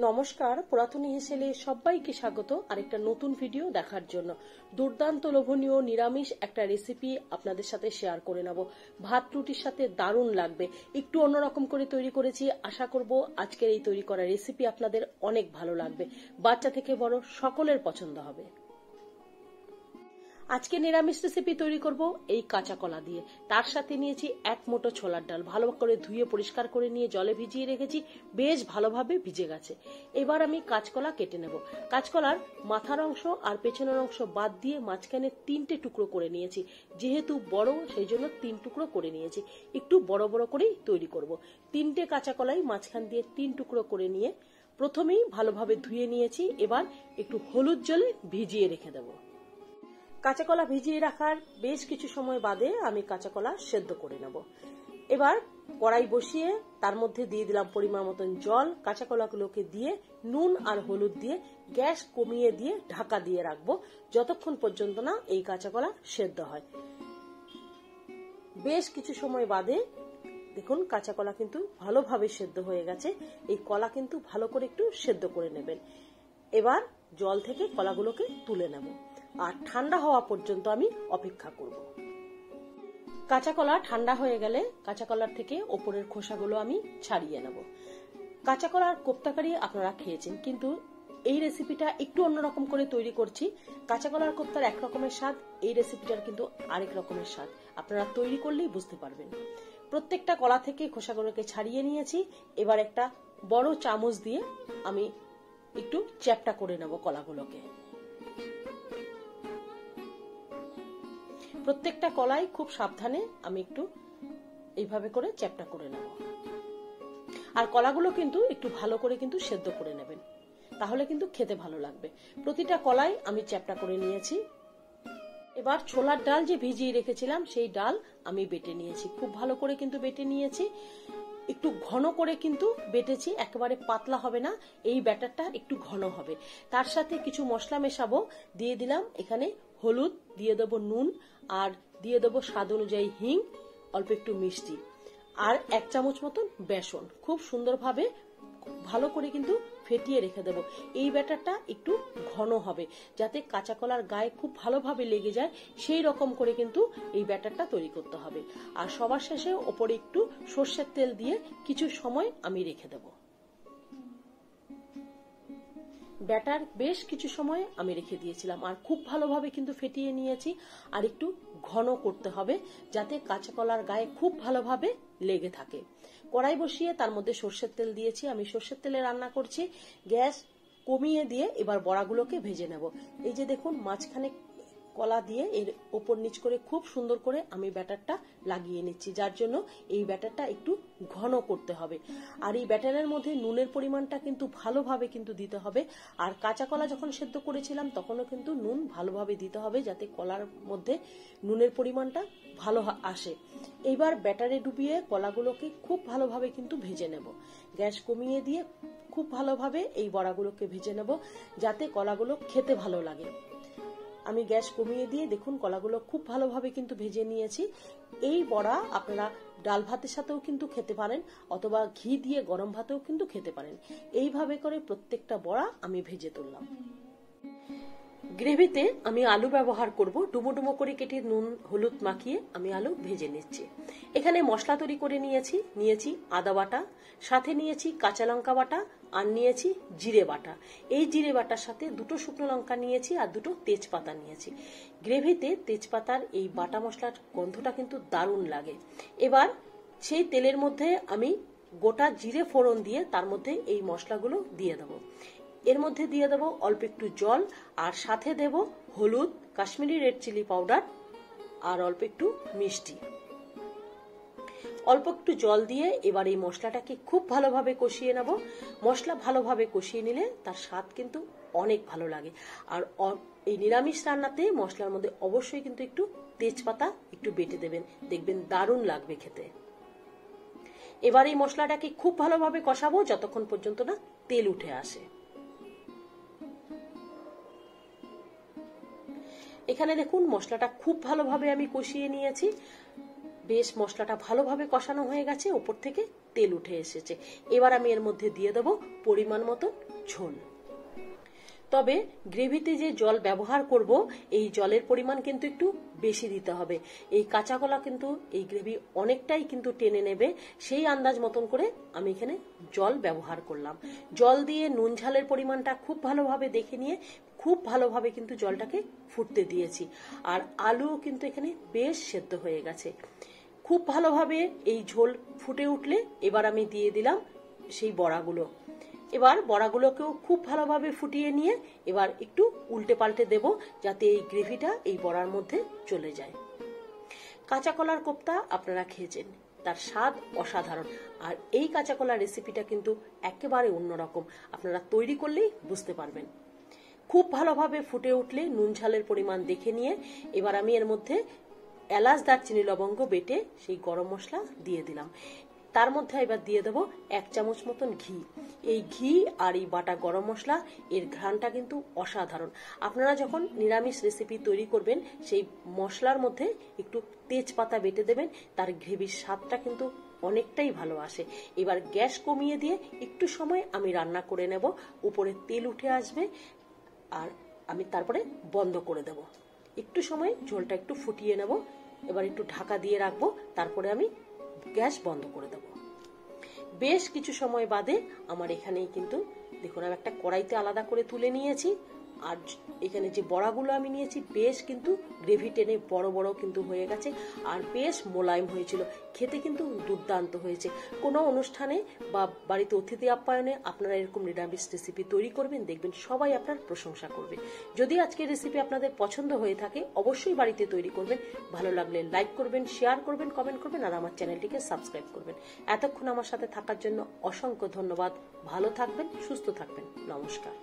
নমস্কার, পুরাতনী হেসেলে সবাইকে স্বাগত আরেকটা নতুন ভিডিও দেখার জন্য। দুর্দান্ত লোভনীয় নিরামিষ একটা রেসিপি আপনাদের সাথে শেয়ার করে নেব। ভাত রুটির সাথে দারুণ লাগবে। একটু অন্যরকম করে তৈরি করেছি। আশা করব আজকের এই তৈরি করা রেসিপি আপনাদের অনেক ভালো লাগবে। বাচ্চা থেকে বড় সকলের পছন্দ হবে। আজকে নিরামিষ রেসিপি তৈরি করব এই কাঁচা কলা দিয়ে। তার সাথে নিয়েছি এক মুঠো ছোলার ডাল, ভালো করে ধুয়ে পরিষ্কার করে নিয়ে জলে ভিজিয়ে রেখেছি, বেশ ভালোভাবে ভিজে গেছে। এবার আমি কাঁচকলা কেটে নেব। কাঁচকলার মাথার অংশ আর পেছনের অংশ বাদ দিয়ে মাঝখানে 3টে টুকরো করে নিয়েছি। যেহেতু বড় সেই জন্য 3 টুকরো করে নিয়েছি। একটু বড় বড় করেই তৈরি করব। 3টে কাঁচা কলাই মাঝখান দিয়ে 3 টুকরো করে নিয়ে প্রথমেই ভালোভাবে ধুয়ে নিয়েছি। এবার একটু হলুদ জলে ভিজিয়ে রেখে দেব। কাঁচা কলা ভিজিয়ে রাখার বেশ কিছু সময় বাদে আমি কাঁচা কলা সেদ্ধ করে নেব। এবার কড়াই বসিয়ে তার মধ্যে দিয়ে দিলাম পরিমাণ মতন জল। কাঁচা কলাগুলোকে দিয়ে নুন আর হলুদ দিয়ে গ্যাস কমিয়ে দিয়ে ঢাকা দিয়ে রাখবো যতক্ষণ পর্যন্ত না এই কাঁচা কলা সেদ্ধ হয়। বেশ কিছু সময় বাদে দেখুন কাঁচা কলা কিন্তু ভালোভাবে সেদ্ধ হয়ে গেছে। এই কলা কিন্তু ভালো করে একটু সেদ্ধ করে নেবেন। এবার জল থেকে কলাগুলোকে তুলে নেব আর ঠান্ডা হওয়া পর্যন্ত আমি অপেক্ষা করব। কাঁচা কলা ঠান্ডা হয়ে গেলে কাঁচা কলার থেকে ওপরের খোসাগুলো আমি ছাড়িয়ে নেব। কাঁচা কলার কোপ্তাকারি আপনারা খেয়েছেন, কিন্তু এই রেসিপিটা একটু অন্যরকম করে তৈরি করছি। কাঁচা কলার কোপ্তার এক রকমের স্বাদ, এই রেসিপিটার কিন্তু আরেক রকমের স্বাদ। আপনারা তৈরি করলেই বুঝতে পারবেন। প্রত্যেকটা কলা থেকে খোসাগুলোকে ছাড়িয়ে নিয়েছি। এবার একটা বড় চামচ দিয়ে আমি একটু চ্যাপ্টা করে নেব কলাগুলোকে। প্রত্যেকটা কলাই খুব সাবধানে আমি একটু এইভাবে করে চ্যাপ্টা করে নেব। আর কলাগুলো কিন্তু একটু ভালো করে কিন্তু সেদ্ধ করে নেবেন, তাহলে কিন্তু খেতে ভালো লাগবে। প্রতিটা কলাই আমি চ্যাপ্টা করে নিয়েছি। এবার ছোলার ডাল যে ভিজিয়ে রেখেছিলাম সেই ডাল আমি বেটে নিয়েছি। খুব ভালো করে কিন্তু বেটে নিয়েছি। একটু ঘন করে কিন্তু বেটেছি, একেবারে পাতলা হবে না। এই ব্যাটারটা একটু ঘন হবে। তার সাথে কিছু মশলা মেশাবো। দিয়ে দিলাম এখানে হলুদ, দিয়ে দেবো নুন, আর দিয়ে দেবো স্বাদ অনুযায়ী হিং, অল্প একটু মিষ্টি, আর 1 চামচ মতন বেসন। খুব সুন্দরভাবে ভালো করে কিন্তু ফেটিয়ে রেখে দেবো। এই ব্যাটারটা একটু ঘন হবে, যাতে কাঁচা কলার গায়ে খুব ভালোভাবে লেগে যায়, সেই রকম করে কিন্তু এই ব্যাটারটা তৈরি করতে হবে। আর সবার শেষে ওপরে একটু সর্ষের তেল দিয়ে কিছু সময় আমি রেখে দেবো। ব্যাটার বেশ কিছু সময় আমি রেখে দিয়েছিলাম, আর খুব ভালোভাবে কিন্তু ফেটিয়ে নিয়েছি। আর একটু ঘন করতে হবে, যাতে কাঁচা কলার গায়ে খুব ভালোভাবে লেগে থাকে। কড়াই বসিয়ে তার মধ্যে সর্ষের তেল দিয়েছি। আমি সর্ষের তেলে রান্না করছি। গ্যাস কমিয়ে দিয়ে এবার বড়াগুলোকে ভেজে নেব। এই যে দেখুন মাঝখানে কলা দিয়ে এর ওপর নিচ করে খুব সুন্দর করে আমি ব্যাটারটা লাগিয়ে নিচ্ছি, যার জন্য এই ব্যাটারটা একটু ঘন করতে হবে। আর এই ব্যাটারের মধ্যে নুনের পরিমাণটা কিন্তু ভালোভাবে কিন্তু দিতে হবে। আর কাঁচা কলা যখন সেদ্ধ করেছিলাম তখনও কিন্তু নুন ভালোভাবে দিতে হবে, যাতে কলার মধ্যে নুনের পরিমাণটা ভালো আসে। এইবার ব্যাটারে ডুবিয়ে কলাগুলোকে খুব ভালোভাবে কিন্তু ভেজে নেব। গ্যাস কমিয়ে দিয়ে খুব ভালোভাবে এই বড়াগুলোকে ভেজে নেব, যাতে কলাগুলো খেতে ভালো লাগে। আমি গ্যাস কমিয়ে দিয়ে দেখুন কলাগুলো খুব ভালোভাবে কিন্তু ভেজে নিয়েছি। এই বড়া আপনারা ডাল ভাতের সাথেও কিন্তু খেতে পারেন, অথবা ঘি দিয়ে গরম ভাতেও কিন্তু খেতে পারেন। এইভাবে করে প্রত্যেকটা বড়া আমি ভেজে তুললাম। গ্রেভিতে আমি আলু ব্যবহার করব। ডুমো ডুমো করে কেটে নুন হলুদ মাখিয়ে আমি আলু ভেজে নিচ্ছি। এখানে মশলা তৈরি করে নিয়েছি আদা বাটা, সাথে নিয়েছি কাঁচা লঙ্কা বাটা, আর নিয়েছি জিরে বাটা। এই জিরে বাটার সাথে 2টো শুকনো লঙ্কা নিয়েছি আর 2টো তেজপাতা নিয়েছি। গ্রেভিতে তেজপাতার এই বাটা মশলার গন্ধটা কিন্তু দারুণ লাগে। এবার সেই তেলের মধ্যে আমি গোটা জিরে ফোড়ন দিয়ে তার মধ্যে এই মশলাগুলো দিয়ে দেবো। এর মধ্যে দিয়ে দেবো অল্প একটু জল, আর সাথে দেব হলুদ, কাশ্মীরি রেড চিলি পাউডার, আর অল্প একটু মিষ্টি। অল্প একটু জল দিয়ে এবার এই মশলাটাকে খুব ভালোভাবে কষিয়ে নেব। মশলা ভালোভাবে কষিয়ে নিলে তার স্বাদ কিন্তু অনেক ভালো লাগে। আর এই নিরামিষ রান্নাতে মশলার মধ্যে অবশ্যই কিন্তু একটু তেজপাতা একটু বেটে দেবেন, দেখবেন দারুণ লাগবে খেতে। এবার এই মশলাটাকে খুব ভালোভাবে কষাবো যতক্ষণ পর্যন্ত না তেল উঠে আসে। এখানে দেখুন মশলাটা খুব ভালোভাবে আমি কষিয়ে নিয়েছি। বেশ মশলাটা ভালোভাবে কষানো হয়ে গেছে, উপর থেকে তেল উঠে এসেছে। এবার আমি এর মধ্যে দিয়ে দেবো পরিমাণ মতো ঝোল। তবে গ্রেভিতে যে জল ব্যবহার করব এই জলের পরিমাণ কিন্তু একটু বেশি দিতে হবে। এই কাঁচা কলা কিন্তু এই গ্রেভি অনেকটাই কিন্তু টেনে নেবে, সেই আন্দাজ মতন করে আমি এখানে জল ব্যবহার করলাম। জল দিয়ে নুন ঝালের পরিমাণটা খুব ভালোভাবে দেখে নিয়ে খুব ভালোভাবে কিন্তু জলটাকে ফুটতে দিয়েছি। আর আলুও কিন্তু এখানে বেশ সেদ্ধ হয়ে গেছে। খুব ভালোভাবে এই ঝোল ফুটে উঠলে এবার আমি দিয়ে দিলাম সেই বড়াগুলো। এবার বড়াগুলোকেও খুব ভালোভাবে ফুটিয়ে নিয়ে এবার একটু উল্টে পাল্টে দেব, যাতে এই গ্রেভিটা এই বড়ার মধ্যে চলে যায়। কাঁচা কলার কোপ্তা আপনারা খেয়েছেন, তার স্বাদ অসাধারণ। আর এই কাঁচা কলার রেসিপিটা কিন্তু একেবারে অন্যরকম, আপনারা তৈরি করলেই বুঝতে পারবেন। খুব ভালোভাবে ফুটে উঠলে নুন ঝালের পরিমাণ দেখে নিয়ে এবার আমি এর মধ্যে এলাচ, দারচিনি, লবঙ্গ বেটে সেই গরম মশলা দিয়ে দিলাম। তার মধ্যে এবার দিয়ে দেবো 1 চামচ মতন ঘি। এই ঘি আর এই বাটা গরম মশলা এর ঘ্রাণটা কিন্তু অসাধারণ। আপনারা যখন নিরামিষ রেসিপি তৈরি করবেন সেই মশলার মধ্যে একটু তেজপাতা বেটে দেবেন, তার গ্রেভির স্বাদটা কিন্তু অনেকটাই ভালো আসে। এবার গ্যাস কমিয়ে দিয়ে একটু সময় আমি রান্না করে নেব, উপরে তেল উঠে আসবে আর আমি তারপরে বন্ধ করে দেব। একটু সময় ঝোলটা একটু ফুটিয়ে নেব, এবার একটু ঢাকা দিয়ে রাখবো, তারপরে আমি গ্যাস বন্ধ করে দেব। বেশ কিছু সময় বাদে আমার এখানেই কিন্তু দেখুন আমি একটা কড়াইতে আলাদা করে তুলে নিয়েছি। আর এখানে যে বড়াগুলো আমি নিয়েছি বেশ কিন্তু গ্রেভি টেনে বড় বড় কিন্তু হয়ে গেছে আর বেশ মোলায়েম হয়েছিল, খেতে কিন্তু দুর্দান্ত হয়েছে। কোনো অনুষ্ঠানে বা বাড়িতে অতিথি আপ্যায়নে আপনারা এরকম নিরামিষ রেসিপি তৈরি করবেন, দেখবেন সবাই আপনার প্রশংসা করবে। যদি আজকের রেসিপি আপনাদের পছন্দ হয়ে থাকে অবশ্যই বাড়িতে তৈরি করবেন। ভালো লাগলে লাইক করবেন, শেয়ার করবেন, কমেন্ট করবেন আর আমার চ্যানেলটিকে সাবস্ক্রাইব করবেন। এতক্ষণ আমার সাথে থাকার জন্য অসংখ্য ধন্যবাদ। ভালো থাকবেন, সুস্থ থাকবেন। নমস্কার।